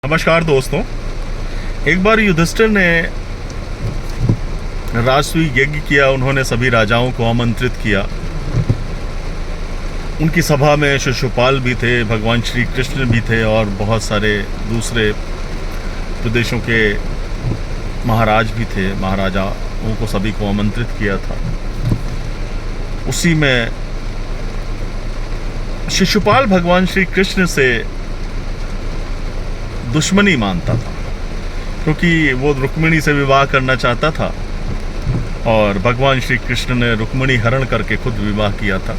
नमस्कार दोस्तों। एक बार युधिष्ठिर ने राजसूय यज्ञ किया। उन्होंने सभी राजाओं को आमंत्रित किया। उनकी सभा में शिशुपाल भी थे, भगवान श्री कृष्ण भी थे और बहुत सारे दूसरे प्रदेशों के महाराज भी थे। महाराजाओं को सभी को आमंत्रित किया था। उसी में शिशुपाल भगवान श्री कृष्ण से दुश्मनी मानता था, क्योंकि वो रुक्मिणी से विवाह करना चाहता था और भगवान श्री कृष्ण ने रुक्मिणी हरण करके खुद विवाह किया था।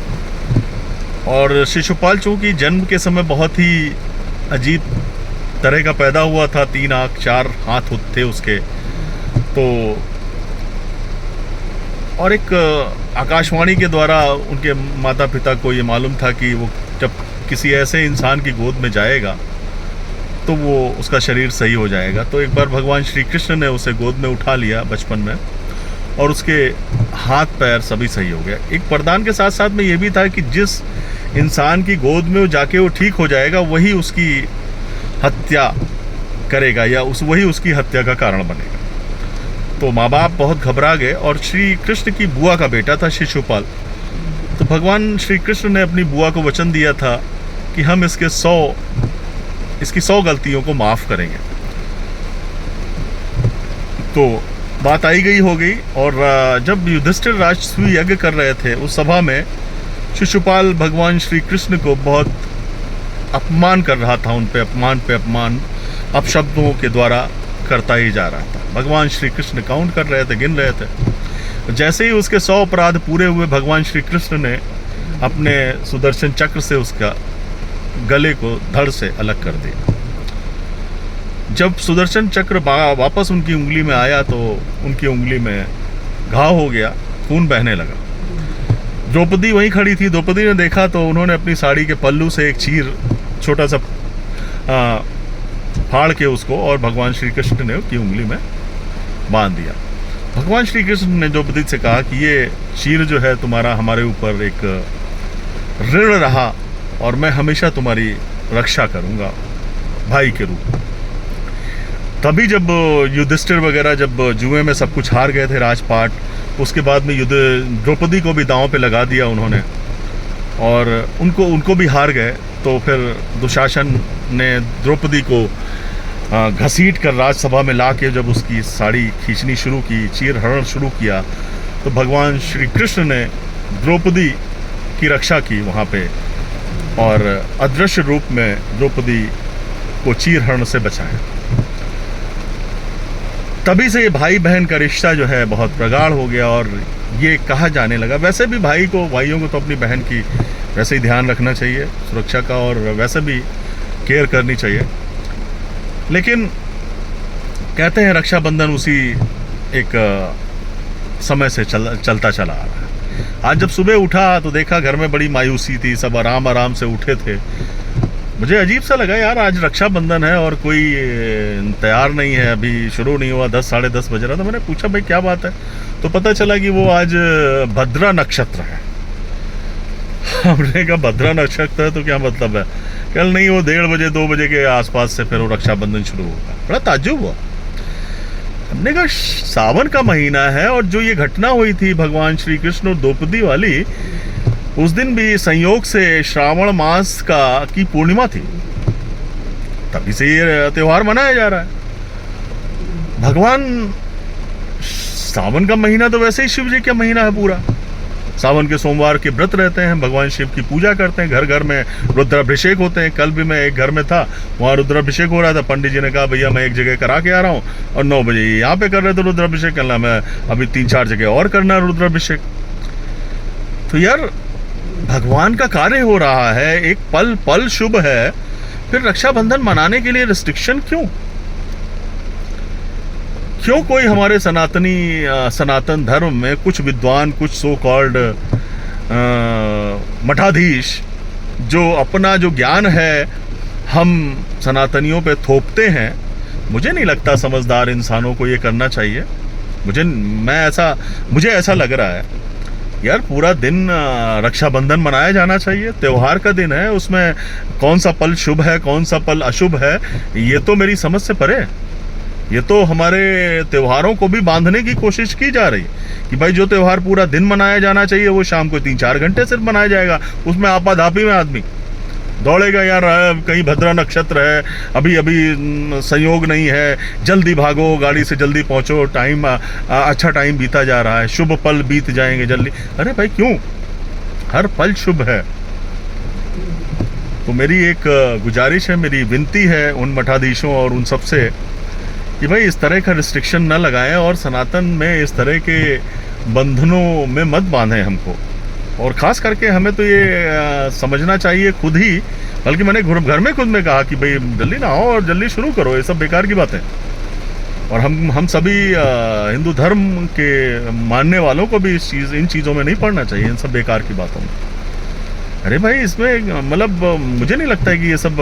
और शिशुपाल चूंकि जन्म के समय बहुत ही अजीब तरह का पैदा हुआ था, 3 आंख 4 हाथ थे उसके, तो और एक आकाशवाणी के द्वारा उनके माता पिता को ये मालूम था कि वो जब किसी ऐसे इंसान की गोद में जाएगा तो वो उसका शरीर सही हो जाएगा। तो एक बार भगवान श्री कृष्ण ने उसे गोद में उठा लिया बचपन में और उसके हाथ पैर सभी सही हो गया। एक वरदान के साथ साथ में ये भी था कि जिस इंसान की गोद में वो जाके वो ठीक हो जाएगा वही उसकी हत्या करेगा या वही उसकी हत्या का कारण बनेगा। तो माँ बाप बहुत घबरा गए और श्री कृष्ण की बुआ का बेटा था शिशुपाल। तो भगवान श्री कृष्ण ने अपनी बुआ को वचन दिया था कि हम इसकी 100 गलतियों को माफ़ करेंगे। तो बात आई गई हो गई। और जब युधिष्ठिर राजसूय यज्ञ कर रहे थे उस सभा में शिशुपाल भगवान श्री कृष्ण को बहुत अपमान कर रहा था। उन पे अपमान अपशब्दों के द्वारा करता ही जा रहा था। भगवान श्री कृष्ण काउंट कर रहे थे, गिन रहे थे। जैसे ही उसके 100 अपराध पूरे हुए, भगवान श्री कृष्ण ने अपने सुदर्शन चक्र से उसका गले को धड़ से अलग कर दिया। जब सुदर्शन चक्र वापस उनकी उंगली में आया तो उनकी उंगली में घाव हो गया, खून बहने लगा। द्रौपदी वहीं खड़ी थी। द्रौपदी ने देखा तो उन्होंने अपनी साड़ी के पल्लू से एक चीर छोटा सा फाड़ के उसको और भगवान श्री कृष्ण ने उसकी उंगली में बांध दिया। भगवान श्री कृष्ण ने द्रौपदी से कहा कि ये चीर जो है तुम्हारा हमारे ऊपर एक ऋण रहा और मैं हमेशा तुम्हारी रक्षा करूंगा भाई के रूप में। तभी जब युधिष्ठिर वगैरह जब जुए में सब कुछ हार गए थे राजपाट, उसके बाद में द्रौपदी को भी दांव पे लगा दिया उन्होंने और उनको भी हार गए। तो फिर दुशासन ने द्रौपदी को घसीट कर राजसभा में ला के जब उसकी साड़ी खींचनी शुरू की, चीर हरण शुरू किया, तो भगवान श्री कृष्ण ने द्रौपदी की रक्षा की वहाँ पे और अदृश्य रूप में द्रौपदी को चीरहरण से बचाया। तभी से ये भाई बहन का रिश्ता जो है बहुत प्रगाढ़ हो गया और ये कहा जाने लगा। वैसे भी भाइयों को तो अपनी बहन की वैसे ही ध्यान रखना चाहिए, सुरक्षा का, और वैसे भी केयर करनी चाहिए। लेकिन कहते हैं रक्षाबंधन उसी एक समय से चलता चला आ रहा है। आज जब सुबह उठा तो देखा घर में बड़ी मायूसी थी, सब आराम से उठे थे। मुझे अजीब सा लगा, यार आज रक्षाबंधन है और कोई तैयार नहीं है, अभी शुरू नहीं हुआ, 10 साढ़े 10 बज रहा था। मैंने पूछा भाई क्या बात है, तो पता चला कि वो आज भद्रा नक्षत्र है। हमने कहा भद्रा नक्षत्र है तो क्या मतलब है? कल नहीं, वो 1:30 बजे 2 बजे के आसपास से फिर वो रक्षाबंधन शुरू होगा। बड़ा ताज्जुब हुआ। हमने कहा सावन का महीना है और जो ये घटना हुई थी भगवान श्री कृष्ण और द्रौपदी वाली, उस दिन भी संयोग से श्रावण मास की पूर्णिमा थी, तभी से ये त्योहार मनाया जा रहा है। भगवान सावन का महीना तो वैसे ही शिव जी का महीना है पूरा। सावन के सोमवार के व्रत रहते हैं, भगवान शिव की पूजा करते हैं, घर घर में रुद्राभिषेक होते हैं। कल भी मैं एक घर में था, वहाँ रुद्राभिषेक हो रहा था। पंडित जी ने कहा भैया मैं एक जगह करा के आ रहा हूँ और 9 बजे यहाँ पे कर रहे थे रुद्राभिषेक, करना मैं अभी 3-4 जगह और करना है रुद्राभिषेक। तो यार भगवान का कार्य हो रहा है, एक पल पल शुभ है, फिर रक्षाबंधन मनाने के लिए रिस्ट्रिक्शन क्यों? कोई हमारे सनातन धर्म में कुछ विद्वान, कुछ सो कॉल्ड मठाधीश जो अपना जो ज्ञान है हम सनातनियों पे थोपते हैं। मुझे नहीं लगता समझदार इंसानों को ये करना चाहिए। मुझे ऐसा लग रहा है यार पूरा दिन रक्षाबंधन मनाया जाना चाहिए, त्योहार का दिन है, उसमें कौन सा पल शुभ है कौन सा पल अशुभ है ये तो मेरी समझ से परे है। ये तो हमारे त्योहारों को भी बांधने की कोशिश की जा रही कि भाई जो त्योहार पूरा दिन मनाया जाना चाहिए वो शाम को 3-4 घंटे सिर्फ मनाया जाएगा, उसमें आपाधापी में आदमी दौड़ेगा। यार कहीं भद्रा नक्षत्र है, अभी अभी संयोग नहीं है, जल्दी भागो, गाड़ी से जल्दी पहुंचो, टाइम अच्छा टाइम बीता जा रहा है, शुभ पल बीत जाएंगे जल्दी। अरे भाई क्यों, हर पल शुभ है। तो मेरी एक गुजारिश है, मेरी विनती है उन मठाधीशों और उन सबसे कि भाई इस तरह का रिस्ट्रिक्शन न लगाएं और सनातन में इस तरह के बंधनों में मत बांधें हमको। और ख़ास करके हमें तो ये समझना चाहिए खुद ही, बल्कि मैंने घर में खुद में कहा कि भाई जल्दी ना आओ और जल्दी शुरू करो, ये सब बेकार की बातें। और हम सभी हिंदू धर्म के मानने वालों को भी इन चीज़ों में नहीं पड़ना चाहिए, इन सब बेकार की बातों में। अरे भाई इसमें मतलब मुझे नहीं लगता है कि ये सब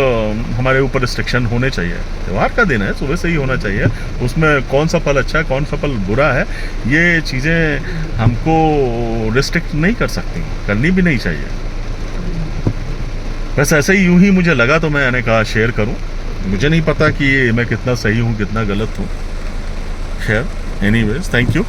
हमारे ऊपर रिस्ट्रिक्शन होने चाहिए। त्यौहार का दिन है, सुबह से ही होना चाहिए, उसमें कौन सा पल अच्छा है कौन सा पल बुरा है ये चीज़ें हमको रिस्ट्रिक्ट नहीं कर सकती, करनी भी नहीं चाहिए। बस ऐसे ही यूं ही मुझे लगा तो मैंने कहा शेयर करूं। मुझे नहीं पता कि मैं कितना सही हूं कितना गलत हूं। खैर एनीवेज, थैंक यू।